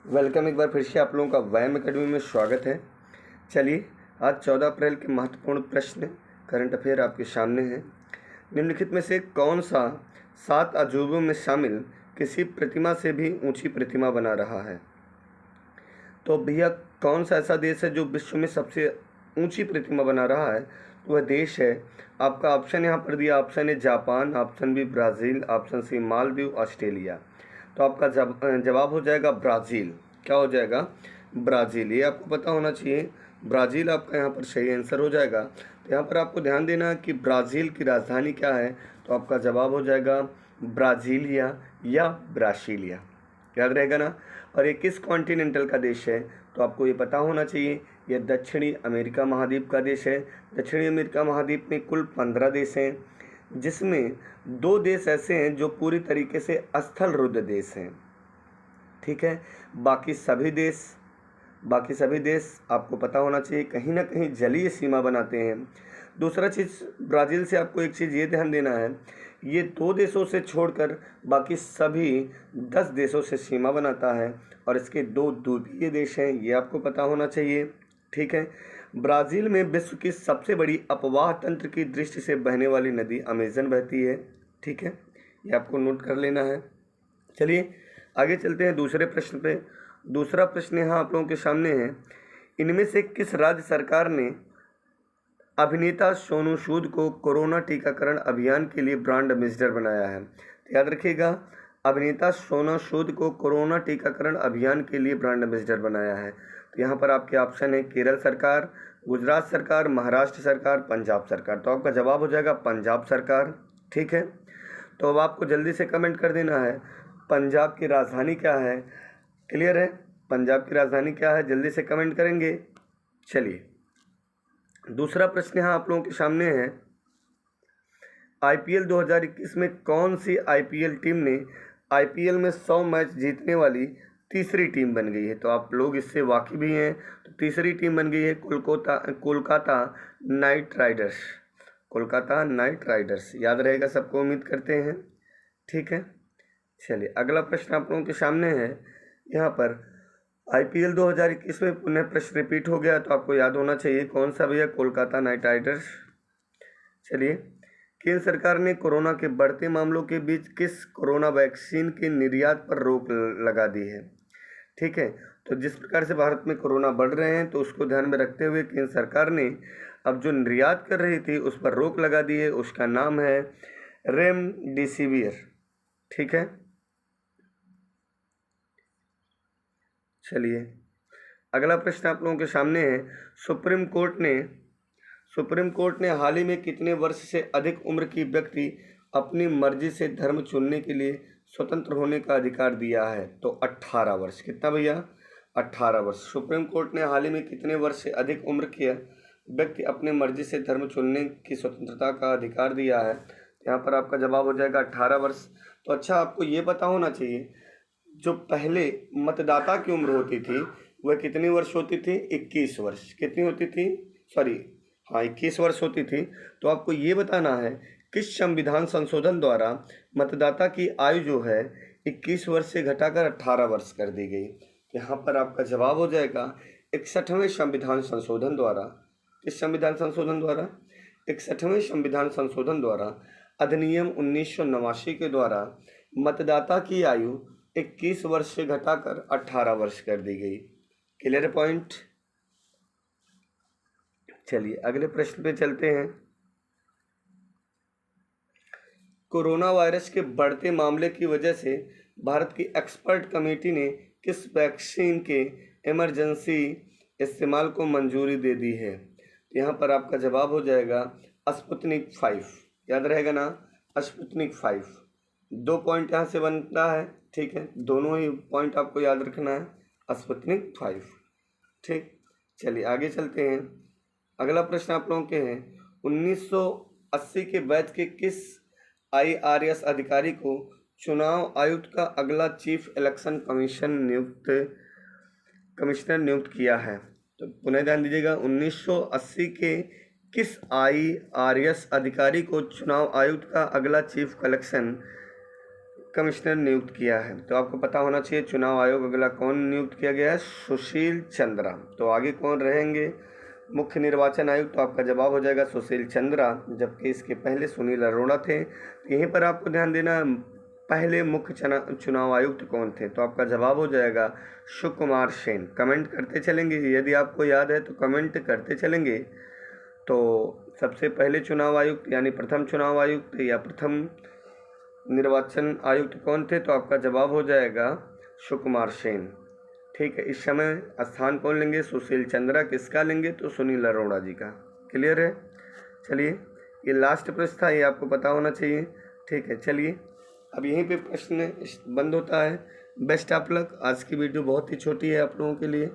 Welcome एक बार फिर से आप लोगों का व्यायाम अकेडमी में स्वागत है। चलिए, आज 14 अप्रैल के महत्वपूर्ण प्रश्न करंट अफेयर आपके सामने हैं। निम्नलिखित में से कौन सा 7 अजूबों में शामिल किसी प्रतिमा से भी ऊंची प्रतिमा बना रहा है? तो भैया, कौन सा ऐसा देश है जो विश्व में सबसे ऊंची प्रतिमा बना रहा है? तो वह देश है, आपका ऑप्शन यहाँ पर दिया। Option A Japan, option B Brazil, option C Maldives, Australia. तो आपका जवाब हो जाएगा ब्राज़ील। क्या हो जाएगा? ब्राज़ील। ये आपको पता होना चाहिए। ब्राज़ील आपका यहाँ पर सही आंसर हो जाएगा। तो यहाँ पर आपको ध्यान देना कि ब्राज़ील की राजधानी क्या है। तो आपका जवाब हो जाएगा ब्राज़ीलिया या ब्रासीलिया। याद रहेगा ना। और ये किस कॉन्टिनेंटल का देश है? तो आपको ये पता होना चाहिए, यह दक्षिणी अमेरिका महाद्वीप का देश है। दक्षिणी अमेरिका महाद्वीप में कुल 15 देश हैं, जिसमें 2 देश ऐसे हैं जो पूरी तरीके से स्थल रुद्ध देश हैं। ठीक है, बाकी सभी देश आपको पता होना चाहिए कहीं ना कहीं जलीय सीमा बनाते हैं। दूसरा चीज़, ब्राज़ील से आपको एक चीज़ ये ध्यान देना है, ये 2 देशों से छोड़कर बाकी सभी 10 देशों से सीमा बनाता है और इसके 2 द्वीपीय देश हैं, ये आपको पता होना चाहिए। ठीक है, ब्राज़ील में विश्व की सबसे बड़ी अपवाह तंत्र की दृष्टि से बहने वाली नदी अमेज़न बहती है। ठीक है, ये आपको नोट कर लेना है। चलिए आगे चलते हैं दूसरे प्रश्न पे। दूसरा प्रश्न यहाँ आप लोगों के सामने है, इनमें से किस राज्य सरकार ने अभिनेता सोनू सूद को कोरोना टीकाकरण अभियान के लिए ब्रांड एम्बेसडर बनाया है? तो याद रखिएगा, अभिनेता सोनू सूद को कोरोना टीकाकरण अभियान के लिए ब्रांड एम्बेसडर बनाया है। तो यहाँ पर आपके ऑप्शन है केरल सरकार, गुजरात सरकार, महाराष्ट्र सरकार, पंजाब सरकार। तो आपका जवाब हो जाएगा पंजाब सरकार। ठीक है, तो अब आपको जल्दी से कमेंट कर देना है पंजाब की राजधानी क्या है। क्लियर है? पंजाब की राजधानी क्या है, जल्दी से कमेंट करेंगे। चलिए दूसरा प्रश्न यहाँ आप लोगों के सामने है, आईपीएल 2021 में कौन सी आईपीएल टीम ने आईपीएल में 100 मैच जीतने वाली तीसरी टीम बन गई है? तो आप लोग इससे वाकिफ भी हैं। तो तीसरी टीम बन गई है Kolkata night Riders. Kolkata night Riders, याद रहेगा सबको, उम्मीद करते हैं। ठीक है, चलिए अगला प्रश्न आप लोगों के सामने है। यहाँ पर आईपीएल 2021 में पुनः प्रश्न रिपीट हो गया, तो आपको याद होना चाहिए कौन सा भैया? Kolkata night Riders. चलिए, केंद्र सरकार ने कोरोना के बढ़ते मामलों के बीच किस कोरोना वैक्सीन के निर्यात पर रोक लगा दी है? ठीक है, तो जिस प्रकार से भारत में कोरोना बढ़ रहे हैं, तो उसको ध्यान में रखते हुए केंद्र सरकार ने अब जो निर्यात कर रही थी उस पर रोक लगा दी है। उसका नाम है रेमडेसिविर। ठीक है, चलिए अगला प्रश्न आप लोगों के सामने है, सुप्रीम कोर्ट ने हाल ही में कितने वर्ष से अधिक उम्र की व्यक्ति अपनी मर्जी से धर्म चुनने के लिए स्वतंत्र होने का अधिकार दिया है? तो 18 वर्ष। कितना भैया? 18 वर्ष। सुप्रीम कोर्ट ने हाल ही में कितने वर्ष से अधिक उम्र के व्यक्ति अपने मर्जी से धर्म चुनने की स्वतंत्रता का अधिकार दिया है? यहाँ पर आपका जवाब हो जाएगा 18 वर्ष। तो अच्छा, आपको ये पता होना चाहिए, जो पहले मतदाता की उम्र होती थी वह कितनी वर्ष होती थी? 21 वर्ष। कितनी होती थी? सॉरी, हाँ 21 वर्ष होती थी। तो आपको ये बताना है किस संविधान संशोधन द्वारा मतदाता की आयु जो है 21 वर्ष से घटाकर 18 वर्ष कर दी गई? यहाँ पर आपका जवाब हो जाएगा 61वें संविधान संशोधन द्वारा। किस संविधान संशोधन द्वारा? 61वें संविधान संशोधन द्वारा अधिनियम 1989 के द्वारा मतदाता की आयु 21 वर्ष से घटाकर 18 वर्ष कर दी गई। Clear point? चलिए अगले प्रश्न पे चलते हैं। कोरोना वायरस के बढ़ते मामले की वजह से भारत की एक्सपर्ट कमेटी ने किस वैक्सीन के इमरजेंसी इस्तेमाल को मंजूरी दे दी है? यहाँ पर आपका जवाब हो जाएगा स्पुतनिक 5। याद रहेगा ना, स्पुतनिक 5। 2 पॉइंट यहाँ से बनता है। ठीक है, दोनों ही पॉइंट आपको याद रखना है, स्पुतनिक 5। ठीक, चलिए आगे चलते हैं। अगला प्रश्न आप लोगों के हैं, 1980 के बैच के किस आईआरएस अधिकारी को चुनाव आयुक्त का अगला चीफ इलेक्शन कमिश्नर नियुक्त किया है? तो पुनः ध्यान दीजिएगा, 1980 के किस आईआरएस अधिकारी को चुनाव आयुक्त का अगला चीफ इलेक्शन कमिश्नर नियुक्त किया है? तो आपको पता होना चाहिए चुनाव आयोग अगला कौन नियुक्त किया गया है? सुशील चंद्रा। तो आगे कौन रहेंगे मुख्य निर्वाचन आयुक्त? तो आपका जवाब हो जाएगा सुशील चंद्रा, जबकि इसके पहले सुनील अरोड़ा थे। यहीं पर आपको ध्यान देना, पहले मुख्य चुनाव आयुक्त कौन थे? तो आपका जवाब हो जाएगा सुकुमार सेन। कमेंट करते चलेंगे, यदि आपको याद है तो कमेंट करते चलेंगे। तो सबसे पहले चुनाव आयुक्त यानी प्रथम चुनाव आयुक्त या प्रथम निर्वाचन आयुक्त कौन थे? तो आपका जवाब हो जाएगा सुकुमार सेन। ठीक है, इस समय स्थान कौन लेंगे? सुशील चंद्रा। किसका लेंगे? तो सुनील अरोड़ा जी का। क्लियर है? चलिए, ये लास्ट प्रश्न था, ये आपको पता होना चाहिए। ठीक है, चलिए अब यहीं पे प्रश्न बंद होता है। Best of luck. आज की वीडियो बहुत ही छोटी है आप लोगों के लिए।